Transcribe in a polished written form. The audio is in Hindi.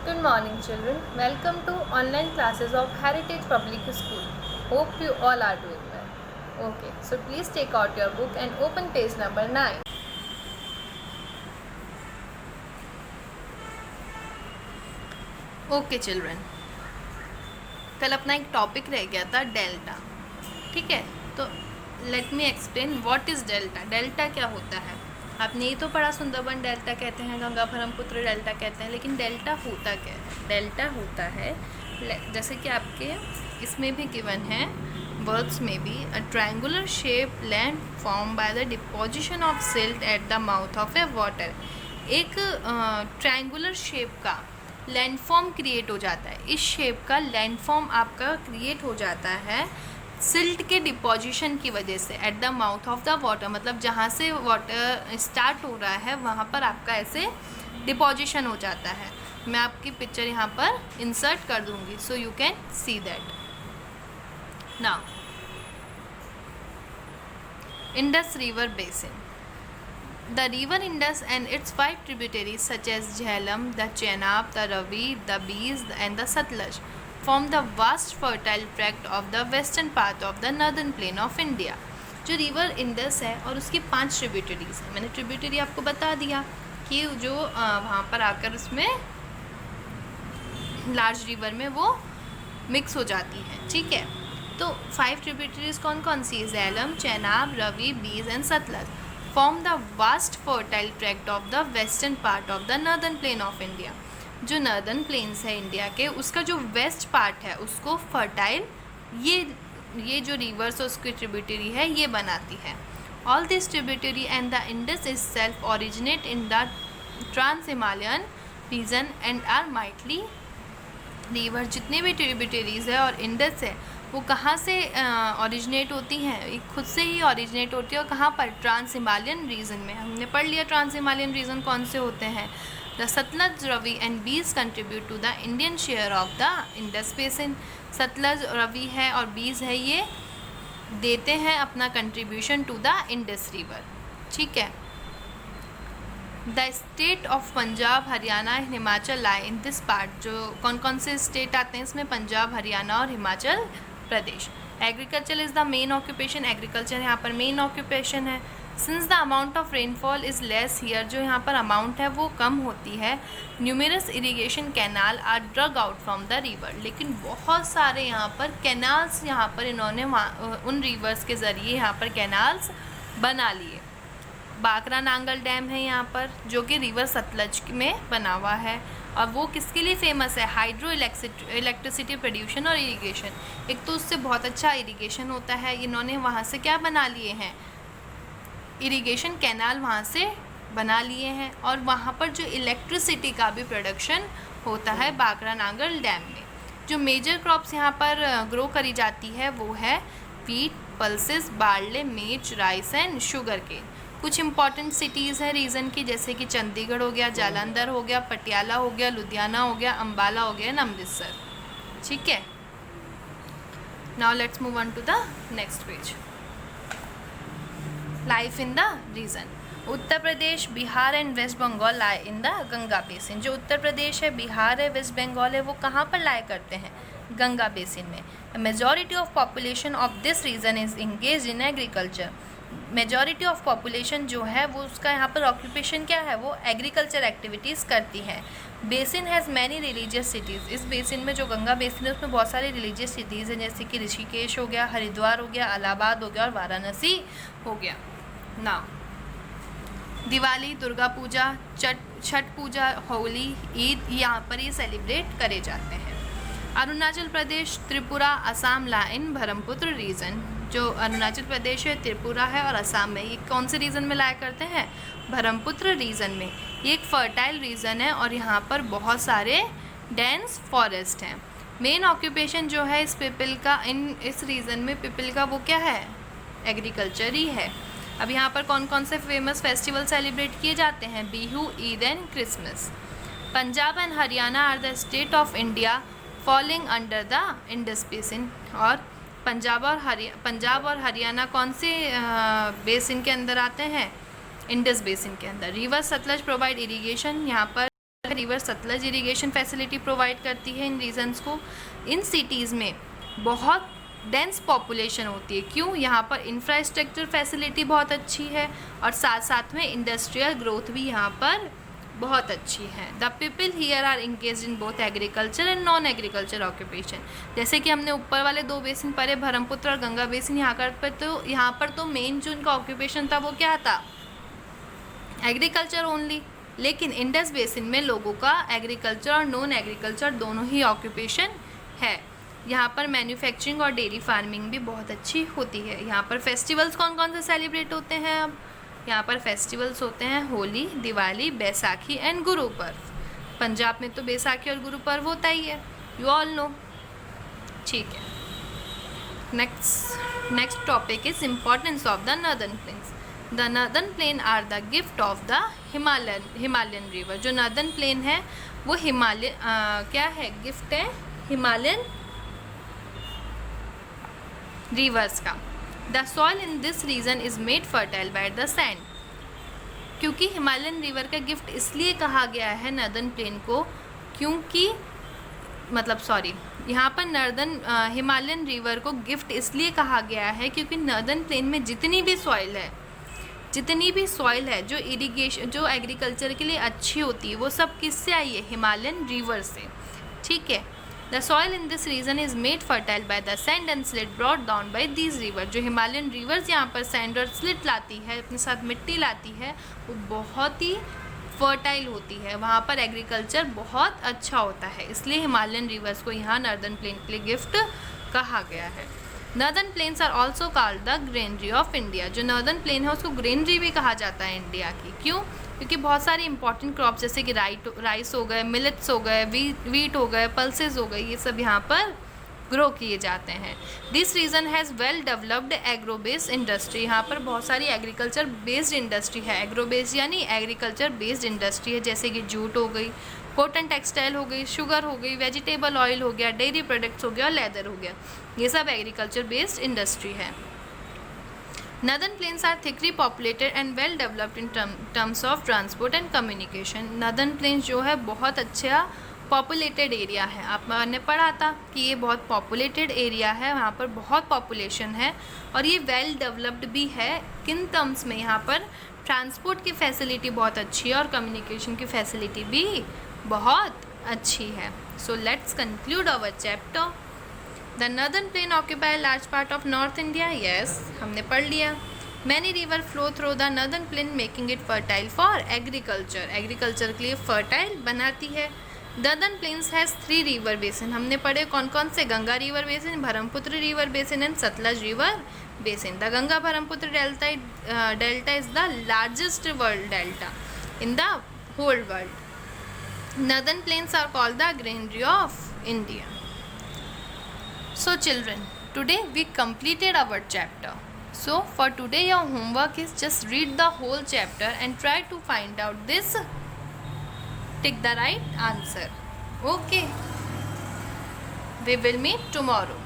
Good morning, children. Welcome to online classes of Heritage Public School. Hope you all are doing well. Okay, so please take out your book and open page number 9. Okay children, कल अपना एक टॉपिक रह गया था डेल्टा. ठीक है, तो let me explain what is delta. Delta क्या होता है? आपने ये तो पढ़ा, सुंदरबन डेल्टा कहते हैं, गंगा ब्रह्मपुत्र डेल्टा कहते हैं, लेकिन डेल्टा होता क्या है? डेल्टा होता है जैसे कि आपके इसमें भी गिवन है, वर्ड्स में भी, a triangular shape land form by the deposition of silt at the mouth of A water. एक ट्रायंगुलर शेप का लैंडफॉर्म क्रिएट हो जाता है. इस शेप का लैंडफॉर्म आपका क्रिएट हो जाता है सिल्ट के डिपोजिशन की वजह से at the mouth of the water. मतलब जहाँ से वाटर स्टार्ट हो रहा है वहाँ पर आपका ऐसे डिपोजिशन हो जाता है. मैं आपकी पिक्चर यहाँ पर इंसर्ट कर दूँगी so you can see that. Now Indus river basin. The river Indus and its 5 tributaries such as Jhelum, the Chenab, the Ravi, the Beas and the Satluj form the vast fertile tract of the western part of the northern plain of India. जो रिवर इंडस है और उसकी 5 ट्रिब्यूटरीज हैं. मैंने ट्रिब्यूटरी आपको बता दिया कि जो वहाँ पर आकर उसमें लार्ज रिवर में वो मिक्स हो जाती हैं. ठीक है, तो 5 ट्रिब्यूटरीज कौन कौन सी? झेलम, चेनाब, रवि, बीज and Sutlej form the vast fertile tract of the western part of the northern plain of India. जो नॉर्दर्न प्लेन्स है इंडिया के, उसका जो वेस्ट पार्ट है उसको फर्टाइल ये जो रिवर्स और उसकी ट्रिब्यूटरी है ये बनाती है. All this tributary and the Indus is self originate in the trans Himalayan region and are mightly river. जितने भी ट्रिब्यूटरीज है और इंडस है वो कहाँ से ओरिजिनेट होती हैं? खुद से ही ओरिजिनेट होती है. और कहाँ पर? ट्रांस हिमालयन रीजन में. हमने पढ़ लिया ट्रांस हिमालयन रीजन कौन से होते हैं. The Sutlej, Ravi and Beas contribute to the Indian share of the Indus basin. Sutlej, Ravi है और बीज है, ये देते हैं अपना contribution to the Indus river. ठीक है. The state of Punjab, Haryana and Himachal lie in this part. जो कौन कौन से स्टेट आते हैं इसमें? पंजाब, हरियाणा और Himachal Pradesh. Agriculture is the main occupation. Agriculture यहाँ पर मेन ऑक्यूपेशन है. Since the amount of rainfall is less here. जो यहाँ पर अमाउंट है वो कम होती है. Numerous irrigation canal are drawn out from the river. लेकिन बहुत सारे यहाँ पर कैनाल्स यहाँ पर इन्होंने उन रिवर्स के ज़रिए यहाँ पर कैनाल्स बना लिए. बाकरा नांगल डैम है यहाँ पर जो कि रिवर सतलज में बना हुआ है. और वो किसके लिए फेमस है? हाइड्रो इलेक्ट्रिसिटी प्रोड्यूशन और इरिगेशन. एक तो उससे बहुत अच्छा इरिगेशन होता है. इन्होंने वहाँ से क्या बना लिए हैं? इरिगेशन कैनाल वहाँ से बना लिए हैं. और वहाँ पर जो इलेक्ट्रिसिटी का भी प्रोडक्शन होता है बाकरा नांगल डैम में. जो मेजर क्रॉप्स यहाँ पर ग्रो करी जाती है वो है वीट, पल्सेस, बार्ले, मेज, राइस एंड शुगर केन. कुछ इंपॉर्टेंट सिटीज़ हैं रीजन की, जैसे कि चंडीगढ़ हो गया, जालंधर हो गया, पटियाला हो गया, लुधियाना हो गया, अम्बाला हो गया एंड अमृतसर. ठीक है. Now let's move on to the next page. Life in the region. Uttar Pradesh, Bihar and West Bengal lie in the Ganga basin. जो उत्तर प्रदेश है, बिहार है, वेस्ट बंगाल है, वो कहाँ पर लाई करते हैं? गंगा बेसिन में. Majority of population of this region is engage in agriculture. Majority of population जो है वो उसका यहाँ पर ऑक्यूपेशन क्या है? वो एग्रीकल्चर एक्टिविटीज़ करती है. Basin has many religious cities. इस बेसिन में, जो गंगा बेसिन है, उसमें बहुत सारी रिलीजियस सिटीज़ हैं, जैसे कि ऋषिकेश हो गया, हरिद्वार हो गया, इलाहाबाद हो गया और वाराणसी हो गया. ना दिवाली, दुर्गा पूजा, छठ पूजा, होली, ईद यहाँ पर ये सेलिब्रेट करे जाते हैं. अरुणाचल प्रदेश, त्रिपुरा, असम ला इन ब्रह्मपुत्र रीजन. जो अरुणाचल प्रदेश है, त्रिपुरा है और असम में, ये कौन से रीजन में लाया करते हैं? ब्रह्मपुत्र रीजन में. ये एक फर्टाइल रीजन है और यहाँ पर बहुत सारे डेंस फॉरेस्ट हैं. मेन ऑक्यूपेशन जो है इस पीपल का, इस रीजन में पीपल का, वो क्या है? एग्रीकल्चर ही है. अब यहाँ पर कौन कौन से फेमस फेस्टिवल सेलिब्रेट किए जाते हैं? Bihu, Eid and Christmas. Punjab and Haryana are the state of India falling under the Indus basin. और पंजाब और हरियाणा कौन से बेसिन के अंदर आते हैं? इंडस बेसिन के अंदर. River Sutlej provide irrigation. यहाँ पर river Sutlej irrigation facility provide करती है इन रीजन्स को। इन सिटीज़ में बहुत डेंस पॉपुलेशन होती है, क्यों? यहाँ पर इंफ्रास्ट्रक्चर फैसिलिटी बहुत अच्छी है और साथ साथ में इंडस्ट्रियल ग्रोथ भी यहाँ पर बहुत अच्छी है। The people here are engage in both agriculture and non agriculture occupation. जैसे कि हमने ऊपर वाले 2 बेसिन पढ़े, ब्रह्मपुत्र और गंगा बेसिन, यहाँ पर तो मेन जो उनका ऑक्यूपेशन था वो क्या था? Agriculture only. लेकिन इंडस बेसिन में लोगों का एग्रीकल्चर और नॉन एग्रीकल्चर दोनों ही ऑक्यूपेशन है। यहाँ पर मैन्युफैक्चरिंग और डेयरी फार्मिंग भी बहुत अच्छी होती है। यहाँ पर फेस्टिवल्स कौन कौन से सेलिब्रेट होते हैं? अब यहाँ पर फेस्टिवल्स होते हैं होली, दिवाली, बैसाखी एंड गुरु पर्व। पंजाब में तो बैसाखी और गुरु पर्व होता ही है, यू ऑल नो। ठीक है, next topic is importance of the northern plains. The northern plain are the gift of the Himalayan river. जो नर्दर्न प्लेन है वो क्या है? गिफ्ट है हिमालयन रिवर्स का। The soil in this region is made fertile by the sand. क्योंकि हिमालयन रिवर का गिफ्ट इसलिए कहा गया है नर्दर्न प्लेन को, क्योंकि यहाँ पर हिमालयन रिवर को गिफ्ट इसलिए कहा गया है क्योंकि नर्दर्न प्लेन में जितनी भी सॉइल है जो इरिगेशन, जो एग्रीकल्चर के लिए अच्छी होती है, वो सब किससे आई है? हिमालयन रिवर से। ठीक है। The soil in this region is made fertile by the sand and silt brought down by these river. जो हिमालयन रिवर्स यहाँ पर सैंड और स्लिट लाती है, अपने साथ मिट्टी लाती है, वो बहुत ही फर्टाइल होती है, वहाँ पर एग्रीकल्चर बहुत अच्छा होता है। इसलिए हिमालयन रिवर्स को यहाँ नर्दर्न प्लेन के लिए गिफ्ट कहा गया है। Northern plains are also called the granary of India. जो नर्दर्न प्लेन है उसको ग्रेनरी भी कहा जाता है इंडिया की। क्यों? क्योंकि बहुत सारी इंपॉर्टेंट क्रॉप्स जैसे कि राइस हो गए, मिलेट्स हो गए, वीट हो गए, पल्सेस हो गए, ये सब यहाँ पर ग्रो किए जाते हैं। This region has well developed agro based industry. यहाँ पर बहुत सारी एग्रीकल्चर बेस्ड इंडस्ट्री है। एग्रो बेस्ड यानी एग्रीकल्चर बेस्ड इंडस्ट्री है, जैसे कि जूट हो गई, कॉटन टेक्सटाइल हो गई, शुगर हो गई, वेजिटेबल ऑयल हो गया, डेयरी प्रोडक्ट्स हो गया और लेदर हो गया। ये सब एग्रीकल्चर बेस्ड इंडस्ट्री है। Northern plains are thickly populated and well developed in terms of transport and communication. Northern plains जो है बहुत अच्छा पॉपुलेटेड एरिया है। आपने पढ़ा था कि ये बहुत पॉपुलेटेड एरिया है, वहाँ पर बहुत पॉपुलेशन है और ये वेल डेवलप्ड भी है। किन टर्म्स में? यहाँ पर ट्रांसपोर्ट की फैसिलिटी बहुत अच्छी है और कम्युनिकेशन की फैसिलिटी भी बहुत अच्छी है। So let's conclude our chapter. The northern plain occupy large part of north India. Yes, हमने पढ़ लिया। Many river flow through the northern plain making it fertile for agriculture. Agriculture के लिए फर्टाइल बनाती है। Northern plains has 3 river basin. हमने पढ़े कौन कौन से? Ganga river basin, Brahmaputra river basin and Sutlej river basin. The Ganga Brahmaputra delta is the largest world delta in the whole world. Northern plains are called the granary of India. So children, today we completed our chapter. So for today your homework is just read the whole chapter and try to find out this. Take the right answer. Okay. We will meet tomorrow.